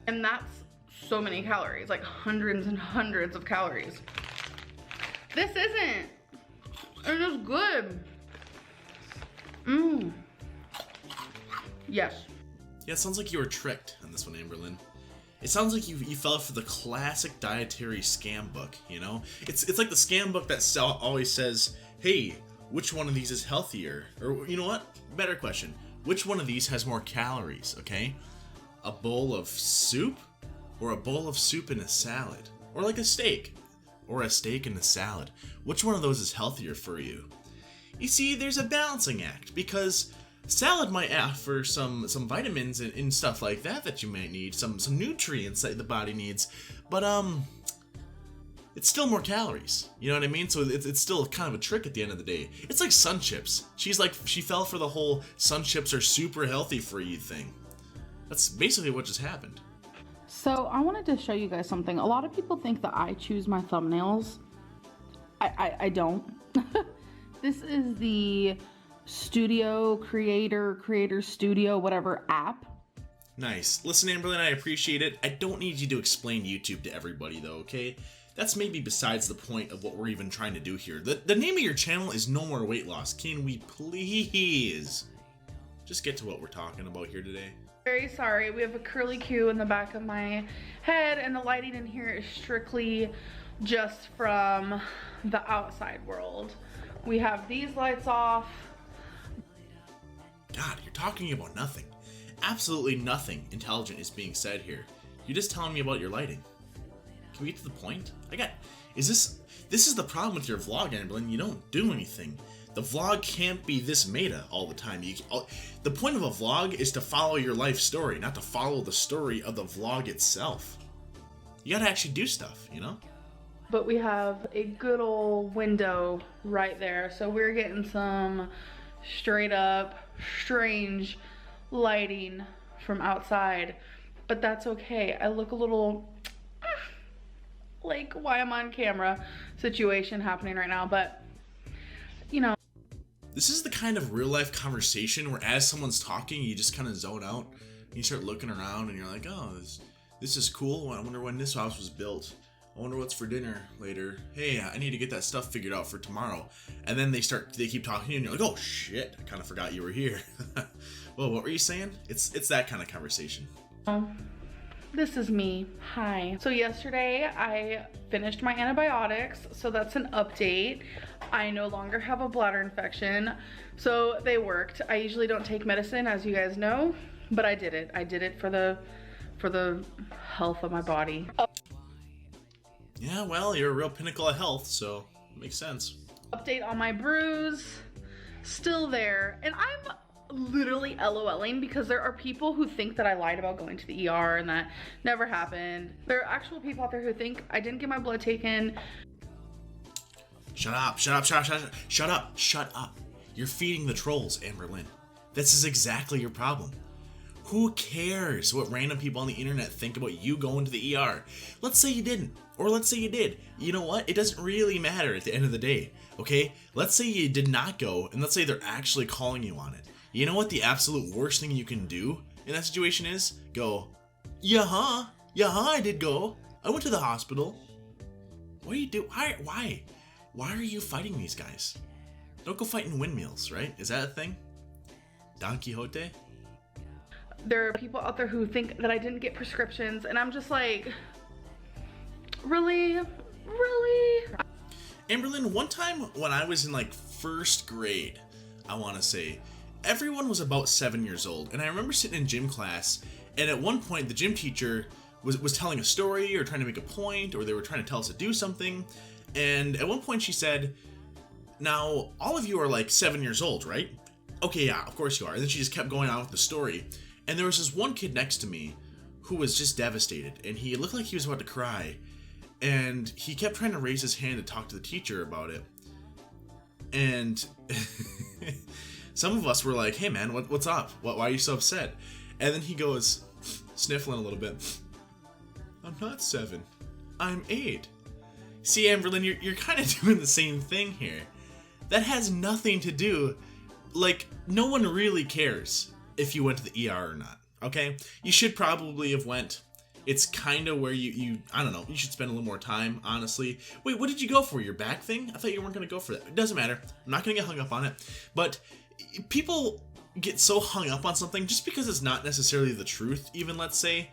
And that's so many calories, like hundreds and hundreds of calories. This isn't. It is good. Mmm. Yes. Yeah, it sounds like you were tricked on this one, Amberlynn. It sounds like you fell for the classic dietary scam book, you know? It's like the scam book that always says, hey, which one of these is healthier? Or, you know what? Better question. Which one of these has more calories, okay? A bowl of soup? Or a bowl of soup and a salad? Or like a steak? Or a steak and a salad? Which one of those is healthier for you? You see, there's a balancing act, because salad might offer some vitamins and stuff like that you might need, some nutrients that the body needs, but it's still more calories, you know what I mean? So it's still kind of a trick at the end of the day. It's like sun chips. She fell for the whole sun chips are super healthy for you thing. That's basically what just happened. So I wanted to show you guys something. A lot of people think that I choose my thumbnails. I don't. This is the Creator Studio, whatever app. Nice. Listen, Amberlynn, I appreciate it. I don't need you to explain YouTube to everybody, though, okay? That's maybe besides the point of what we're even trying to do here. The name of your channel is No More Weight Loss. Can we please just get to what we're talking about here today? Very sorry. We have a curly Q in the back of my head, and the lighting in here is strictly just from the outside world. We have these lights off. God, you're talking about nothing. Absolutely nothing intelligent is being said here. You're just telling me about your lighting. Can we get to the point? This is the problem with your vlog, Amberlynn. You don't do anything. The vlog can't be this meta all the time. The point of a vlog is to follow your life story, not to follow the story of the vlog itself. You gotta actually do stuff, you know? But we have a good old window right there. So we're getting some straight up strange lighting from outside. But that's okay. I look a little like why I'm on camera situation happening right now. But, you know. This is the kind of real life conversation where as someone's talking, you just kind of zone out. And you start looking around and you're like, oh, this is cool. I wonder when this house was built. I wonder what's for dinner later. Hey, I need to get that stuff figured out for tomorrow. And then they keep talking to you and you're like, oh shit, I kind of forgot you were here. Well, what were you saying? It's that kind of conversation. This is me. Hi. So yesterday I finished my antibiotics, so that's an update. I no longer have a bladder infection, so they worked. I usually don't take medicine, as you guys know, but I did it. I did it for the health of my body. Yeah, well, you're a real pinnacle of health, so it makes sense. Update on my bruise, still there, and I'm literally LOLing because there are people who think that I lied about going to the ER and that never happened. There are actual people out there who think I didn't get my blood taken. Shut up. You're feeding the trolls, Amberlynn. This is exactly your problem. Who cares what random people on the internet think about you going to the ER? Let's say you didn't, or let's say you did. You know what? It doesn't really matter at the end of the day, okay? Let's say you did not go, and let's say they're actually calling you on it. You know what the absolute worst thing you can do in that situation is? Go, yeah, I did go. I went to the hospital. What do you do? Why? Why are you fighting these guys? Don't go fighting windmills, right? Is that a thing? Don Quixote? There are people out there who think that I didn't get prescriptions, and I'm just like, really? Amberlynn, one time when I was in like first grade, I want to say, everyone was about 7 years old, and I remember sitting in gym class, and at one point the gym teacher was telling a story or trying to make a point, or they were trying to tell us to do something, and at one point she said, now all of you are like 7 years old, right? Okay, yeah, of course you are. And then she just kept going on with the story, and there was this one kid next to me who was just devastated, and he looked like he was about to cry, and he kept trying to raise his hand to talk to the teacher about it, and some of us were like, hey man, what's up? Why are you so upset? And then he goes, sniffling a little bit, I'm not 7, I'm 8. See, Amberlynn, you're kind of doing the same thing here. That has nothing to do, like, no one really cares if you went to the ER or not, okay? You should probably have went. it's kind of where you I don't know, you should spend a little more time, honestly. Wait, what did you go for? Your back thing? I thought you weren't going to go for that. It doesn't matter. I'm not going to get hung up on it. But people get so hung up on something just because it's not necessarily the truth, even, let's say,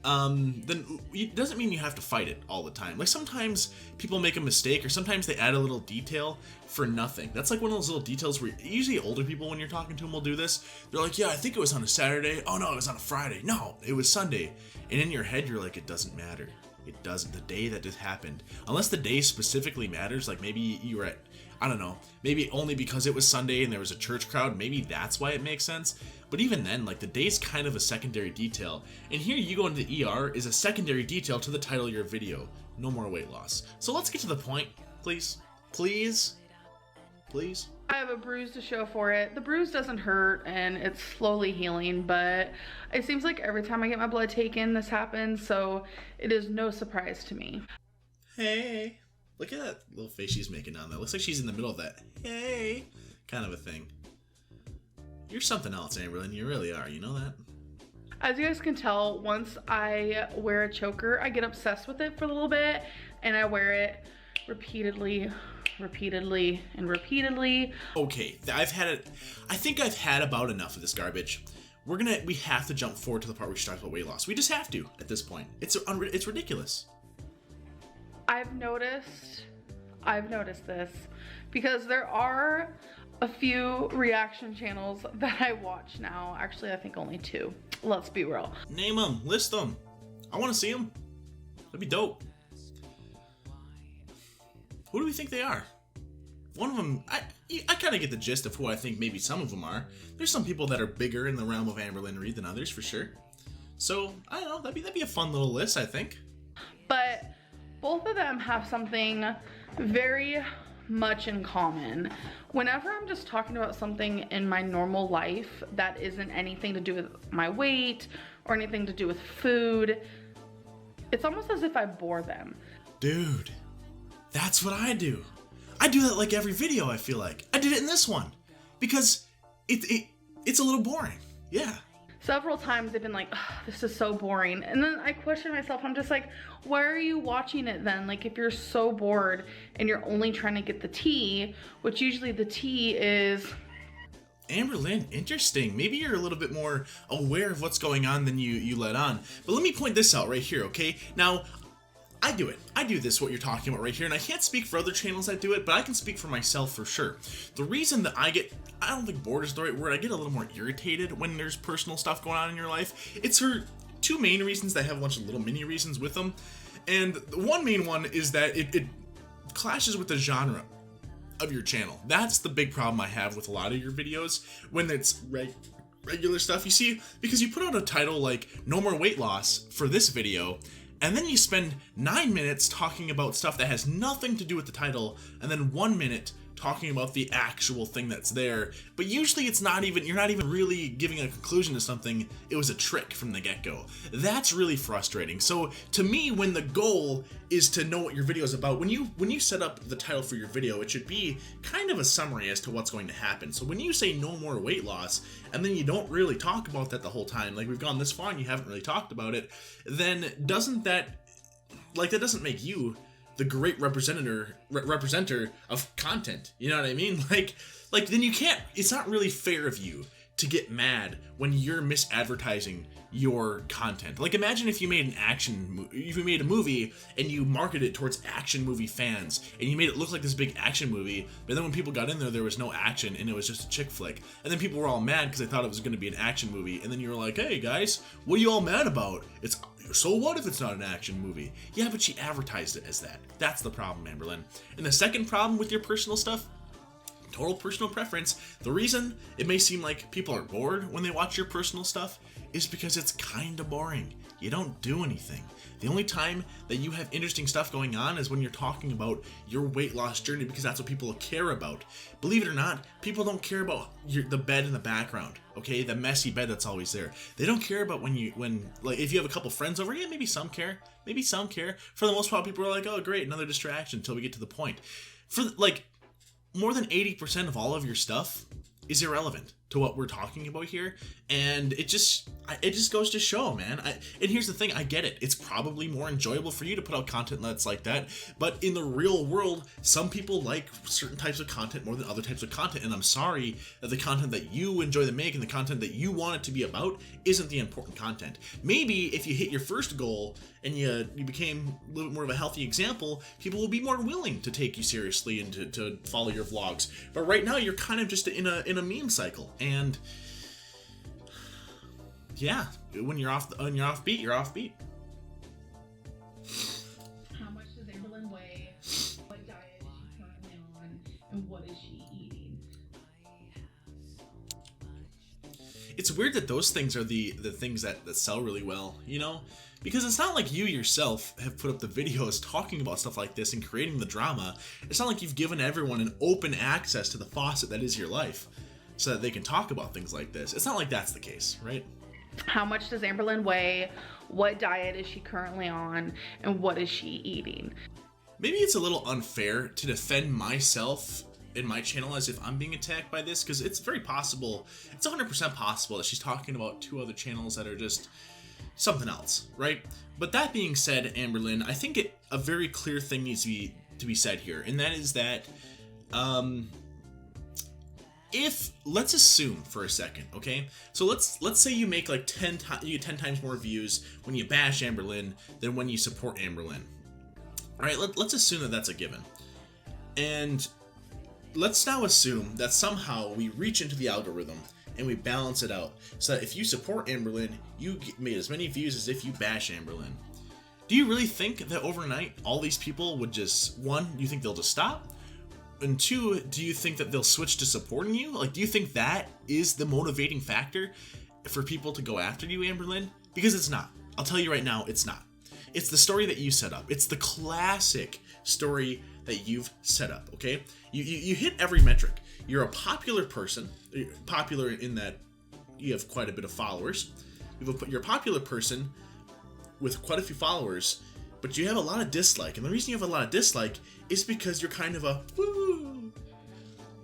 then it doesn't mean you have to fight it all the time. Like, sometimes people make a mistake, or sometimes they add a little detail for nothing. That's like one of those little details where usually older people, when you're talking to them, will do this. They're like, yeah, I think it was on a Saturday. Oh no, it was on a Friday. No, it was Sunday. And in your head, you're like, it doesn't matter. It doesn't. The day that this happened, unless the day specifically matters, like maybe you were at, I don't know, maybe only because it was Sunday and there was a church crowd, maybe that's why it makes sense. But even then, like, the day's kind of a secondary detail. And here you go into the ER is a secondary detail to the title of your video. No more weight loss. So let's get to the point, please. Please. Please. I have a bruise to show for it. The bruise doesn't hurt and it's slowly healing, but it seems like every time I get my blood taken, this happens, so it is no surprise to me. Hey. Look at that little face she's making on there. Looks like she's in the middle of that hey kind of a thing. You're something else, Amberlynn. You really are. You know that? As you guys can tell, once I wear a choker, I get obsessed with it for a little bit, and I wear it repeatedly, and repeatedly. Okay, I've had it. I think I've had about enough of this garbage. We have to jump forward to the part where she talks about weight loss. We just have to at this point. It's ridiculous. I've noticed this because there are a few reaction channels that I watch now. Actually, I think only 2. Let's be real. Name them, list them. I want to see them. That'd be dope. Who do we think they are? One of them, I kind of get the gist of who I think maybe some of them are. There's some people that are bigger in the realm of Amberlynn Reid than others, for sure. So, I don't know, that'd be a fun little list, I think. But both of them have something very much in common. Whenever I'm just talking about something in my normal life that isn't anything to do with my weight or anything to do with food, it's almost as if I bore them. Dude, that's what I do. I do that like every video, I feel like. I did it in this one because it's a little boring. Yeah. Several times they've been like, this is so boring. And then I question myself. I'm just like, why are you watching it then? Like, if you're so bored and you're only trying to get the tea, which usually the tea is... Amberlynn, interesting. Maybe you're a little bit more aware of what's going on than you let on. But let me point this out right here, okay? Now, I do it. I do this, what you're talking about right here, and I can't speak for other channels that do it, but I can speak for myself for sure. The reason that I don't think bored is the right word, I get a little more irritated when there's personal stuff going on in your life. It's for 2 main reasons that have a bunch of little mini reasons with them. And one main one is that it clashes with the genre of your channel. That's the big problem I have with a lot of your videos when it's regular stuff. You see, because you put out a title like No More Weight Loss for this video, and then you spend 9 minutes talking about stuff that has nothing to do with the title, and then 1 minute talking about the actual thing that's there. But usually you're not even really giving a conclusion to something. It was a trick from the get-go. That's really frustrating. So to me, when the goal is to know what your video is about, when you set up the title for your video, it should be kind of a summary as to what's going to happen. So when you say no more weight loss, and then you don't really talk about that the whole time, like we've gone this far and you haven't really talked about it, then doesn't that make you the great representer of content? You know what I mean? Like then you can't, it's not really fair of you to get mad when you're misadvertising your content. Like, imagine if you made a movie and you marketed it towards action movie fans and you made it look like this big action movie, but then when people got in there was no action and it was just a chick flick, and then people were all mad because they thought it was going to be an action movie, and then you were like, hey guys, what are you all mad about? So what if it's not an action movie? Yeah, but she advertised it as that. That's the problem, Amberlynn. And the second problem with your personal stuff, total personal preference, the reason it may seem like people are bored when they watch your personal stuff is because it's kind of boring. You don't do anything. The only time that you have interesting stuff going on is when you're talking about your weight loss journey, because that's what people care about. Believe it or not, people don't care about the bed in the background, okay? The messy bed that's always there. They don't care about like if you have a couple friends over, yeah, maybe some care. Maybe some care. For the most part, people are like, oh great, another distraction until we get to the point. For like more than 80% of all of your stuff is irrelevant to what we're talking about here, and it just goes to show, man. And here's the thing, I get it. It's probably more enjoyable for you to put out content that's like that, but in the real world, some people like certain types of content more than other types of content, and I'm sorry that the content that you enjoy to make and the content that you want it to be about isn't the important content. Maybe if you hit your first goal and you became a little bit more of a healthy example, people will be more willing to take you seriously and to follow your vlogs. But right now, you're kind of just in a meme cycle, and yeah, when you're offbeat, you're offbeat. How much does Amberlynn weigh? What diet is she currently on? And what is she eating? It's weird that those things are the things that sell really well, you know? Because it's not like you yourself have put up the videos talking about stuff like this and creating the drama. It's not like you've given everyone an open access to the faucet that is your life so that they can talk about things like this. It's not like that's the case, right? How much does Amberlynn weigh? What diet is she currently on? And what is she eating? Maybe it's a little unfair to defend myself in my channel as if I'm being attacked by this, because it's very possible, it's 100% possible that she's talking about two other channels that are just something else, right? But that being said, Amberlynn, I think a very clear thing needs to be said here, and that is that if, let's assume for a second, okay? So let's say you make like 10 times more views when you bash Amberlynn than when you support Amberlynn. All right, let's assume that that's a given. And let's now assume that somehow we reach into the algorithm and we balance it out so that if you support Amberlynn, you made as many views as if you bash Amberlynn. Do you really think that overnight all these people would just, one, do you think they'll just stop? And two, do you think that they'll switch to supporting you? Like, do you think that is the motivating factor for people to go after you, Amberlynn? Because it's not. I'll tell you right now, it's not. It's the story that you set up. It's the classic story that you've set up, okay? You hit every metric. You're a popular person, popular in that you have quite a bit of followers. You're a popular person with quite a few followers, but you have a lot of dislike. And the reason you have a lot of dislike is because you're kind of a,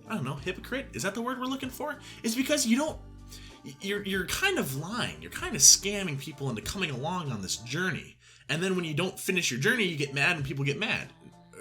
I don't know, hypocrite? Is that the word we're looking for? It's because you're kind of lying. You're kind of scamming people into coming along on this journey. And then when you don't finish your journey, you get mad and people get mad.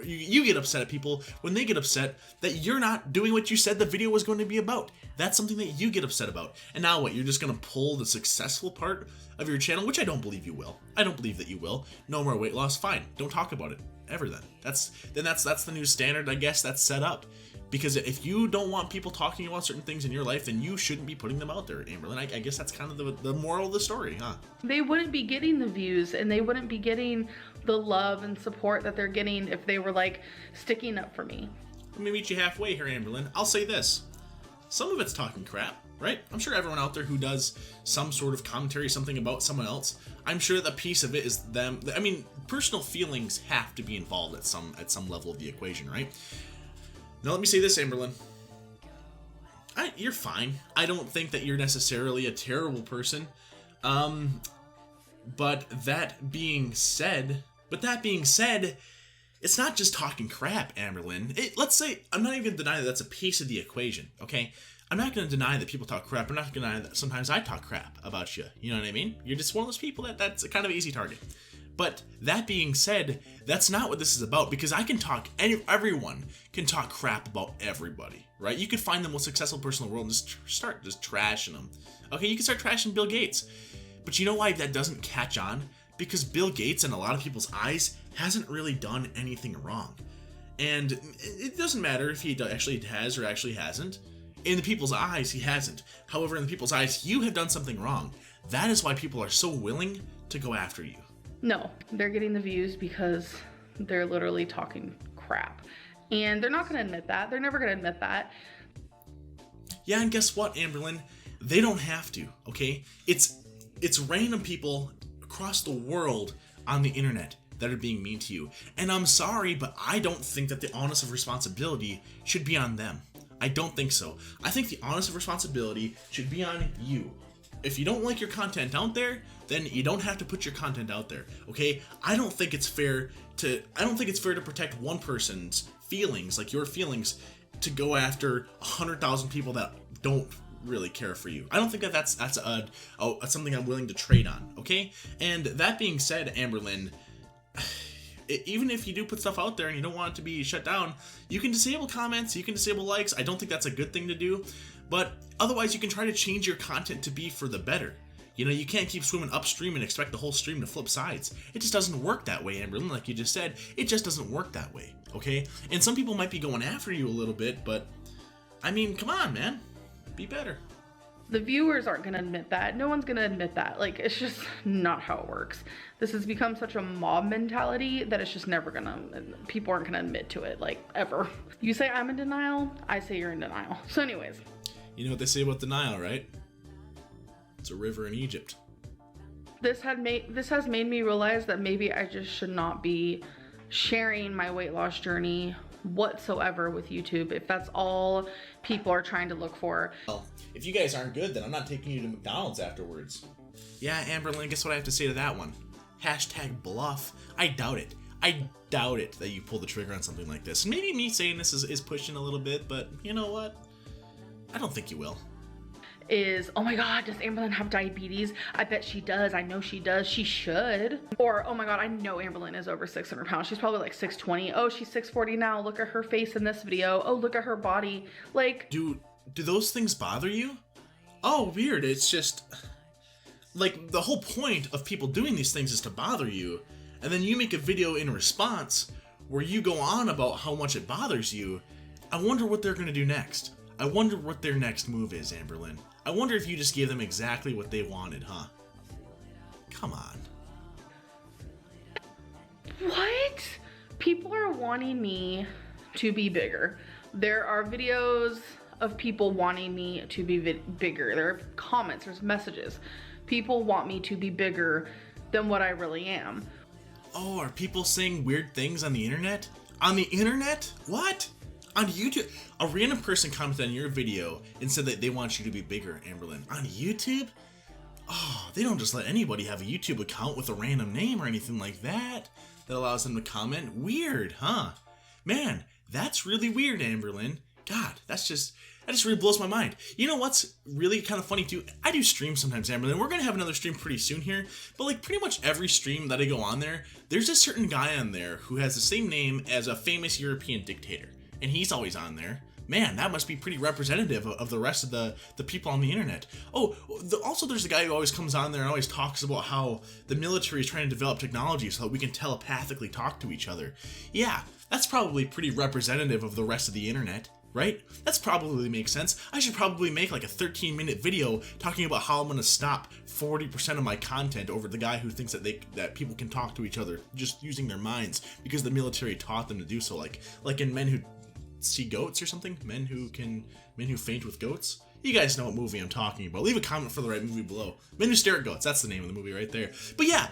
You get upset at people when they get upset that you're not doing what you said the video was going to be about. That's something that you get upset about. And now what? You're just going to pull the successful part of your channel, which I don't believe you will. I don't believe that you will. No more weight loss. Fine. Don't talk about it ever then. That's the new standard, I guess, that's set up. Because if you don't want people talking about certain things in your life, then you shouldn't be putting them out there, Amberlynn. I guess that's kind of the moral of the story, huh? They wouldn't be getting the views and they wouldn't be getting the love and support that they're getting if they were like sticking up for me. Let me meet you halfway here, Amberlynn. I'll say this. Some of it's talking crap, right? I'm sure everyone out there who does some sort of commentary, something about someone else, I'm sure that piece of it is them. I mean, personal feelings have to be involved at some level of the equation, right? Now let me say this, Amberlynn. You're fine. I don't think that you're necessarily a terrible person. But that being said, it's not just talking crap, Amberlynn. Let's say, I'm not even going to deny that that's a piece of the equation, okay? I'm not going to deny that people talk crap. I'm not going to deny that sometimes I talk crap about you. You know what I mean? You're just one of those people that's a kind of easy target. But that being said, that's not what this is about, because everyone can talk crap about everybody, right? You could find the most successful person in the world and just start trashing them. Okay, you can start trashing Bill Gates. But you know why that doesn't catch on? Because Bill Gates, in a lot of people's eyes, hasn't really done anything wrong. And it doesn't matter if he actually has or actually hasn't. In the people's eyes, he hasn't. However, in the people's eyes, you have done something wrong. That is why people are so willing to go after you. No, they're getting the views because they're literally talking crap. And they're not going to admit that. They're never going to admit that. Yeah, and guess what, Amberlynn? They don't have to, okay? It's random people across the world on the internet that are being mean to you. And I'm sorry, but I don't think that the onus of responsibility should be on them. I don't think so. I think the onus of responsibility should be on you. If you don't like your content out there, then you don't have to put your content out there, okay? I don't think it's fair to protect one person's feelings, like your feelings, to go after 100,000 people that don't really care for you. I don't think that's something I'm willing to trade on, okay? And that being said, Amberlynn, even if you do put stuff out there and you don't want it to be shut down, you can disable comments, you can disable likes. I don't think that's a good thing to do, but otherwise you can try to change your content to be for the better. You know, you can't keep swimming upstream and expect the whole stream to flip sides. It just doesn't work that way, Amberlynn, like you just said. It just doesn't work that way, okay? And some people might be going after you a little bit, but I mean, come on, man. Be better. The viewers aren't going to admit that. No one's going to admit that. Like, it's just not how it works. This has become such a mob mentality that it's just never going to, people aren't going to admit to it, like, ever. You say I'm in denial, I say you're in denial. So anyways. You know what they say about denial, right? It's a river in Egypt. This has made me realize that maybe I just should not be sharing my weight loss journey whatsoever with YouTube if that's all people are trying to look for. Well, if you guys aren't good, then I'm not taking you to McDonald's afterwards. Yeah, Amberlynn, guess what I have to say to that one? Hashtag bluff. I doubt it. I doubt it that you pull the trigger on something like this. Maybe me saying this is pushing a little bit, but you know what? I don't think you will. Is, oh my god, does Amberlynn have diabetes? I bet she does. I know she does. She should. Or, oh my god, I know Amberlynn is over 600 pounds. She's probably like 620. Oh, she's 640 now. Look at her face in this video. Oh, look at her body. Like, do those things bother you? Oh, weird. It's just like the whole point of people doing these things is to bother you, and then you make a video in response where you go on about how much it bothers you. I wonder what they're gonna do next. I wonder what their next move is, Amberlynn. I wonder if you just gave them exactly what they wanted, huh? Come on. What? People are wanting me to be bigger. There are videos of people wanting me to be bigger. There are comments, there's messages. People want me to be bigger than what I really am. Oh, are people saying weird things on the internet? On the internet? What? On YouTube? A random person commented on your video and said that they want you to be bigger, Amberlynn. On YouTube? Oh, they don't just let anybody have a YouTube account with a random name or anything like that allows them to comment. Weird, huh? Man, that's really weird, Amberlynn. God, that just really blows my mind. You know what's really kind of funny too? I do streams sometimes, Amberlynn. We're gonna have another stream pretty soon here, but like pretty much every stream that I go on there's a certain guy on there who has the same name as a famous European dictator, and he's always on there. Man, that must be pretty representative of the rest of the people on the internet. Oh, also there's a guy who always comes on there and always talks about how the military is trying to develop technology so that we can telepathically talk to each other. Yeah, that's probably pretty representative of the rest of the internet, right? That's probably makes sense. I should probably make like a 13-minute video talking about how I'm gonna stop 40% of my content over the guy who thinks that people can talk to each other just using their minds because the military taught them to do so, like in Men Who See Goats or something? Men Who Faint with Goats? You guys know what movie I'm talking about. Leave a comment for the right movie below. Men Who Stare at Goats, that's the name of the movie right there. But yeah,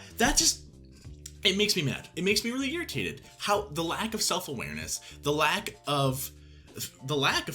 it makes me mad. It makes me really irritated. How the lack of self-awareness, the lack of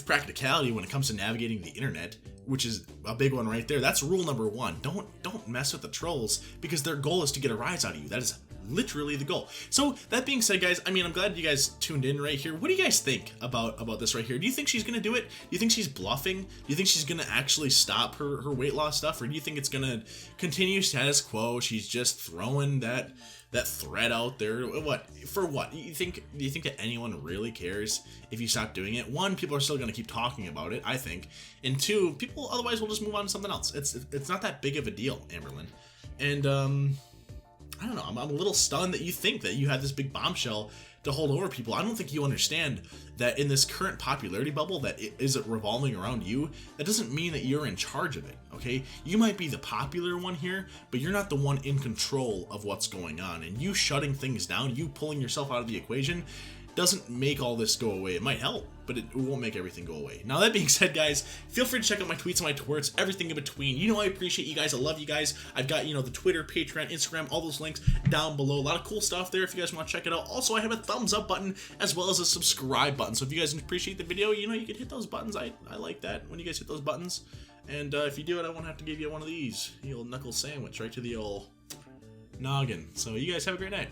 practicality when it comes to navigating the internet, which is a big one right there. That's rule number one. Don't mess with the trolls because their goal is to get a rise out of you. That is literally the goal. So that being said, guys, I mean, I'm glad you guys tuned in right here. What do you guys think about this right here? Do you think she's gonna do it? Do you think she's bluffing? Do you think she's gonna actually stop her weight loss stuff, or do you think it's gonna continue status quo? She's just throwing that thread out there. What for? What do you think that anyone really cares if you stop doing it? One, people are still gonna keep talking about it, I think, and two, people otherwise will just move on to something else. It's not that big of a deal, Amberlynn, and I don't know, I'm a little stunned that you think that you had this big bombshell to hold over people. I don't think you understand that in this current popularity bubble that is revolving around you, that doesn't mean that you're in charge of it, okay? You might be the popular one here, but you're not the one in control of what's going on. And you shutting things down, you pulling yourself out of the equation, doesn't make all this go away. It might help, but it won't make everything go away. Now, that being said, guys, feel free to check out my tweets and my twerts, everything in between. You know I appreciate you guys. I love you guys. I've got, the Twitter, Patreon, Instagram, all those links down below. A lot of cool stuff there if you guys want to check it out. Also, I have a thumbs up button as well as a subscribe button. So if you guys appreciate the video, you can hit those buttons. I like that when you guys hit those buttons. And if you do it, I won't have to give you one of these. The old knuckle sandwich right to the old noggin. So you guys have a great night.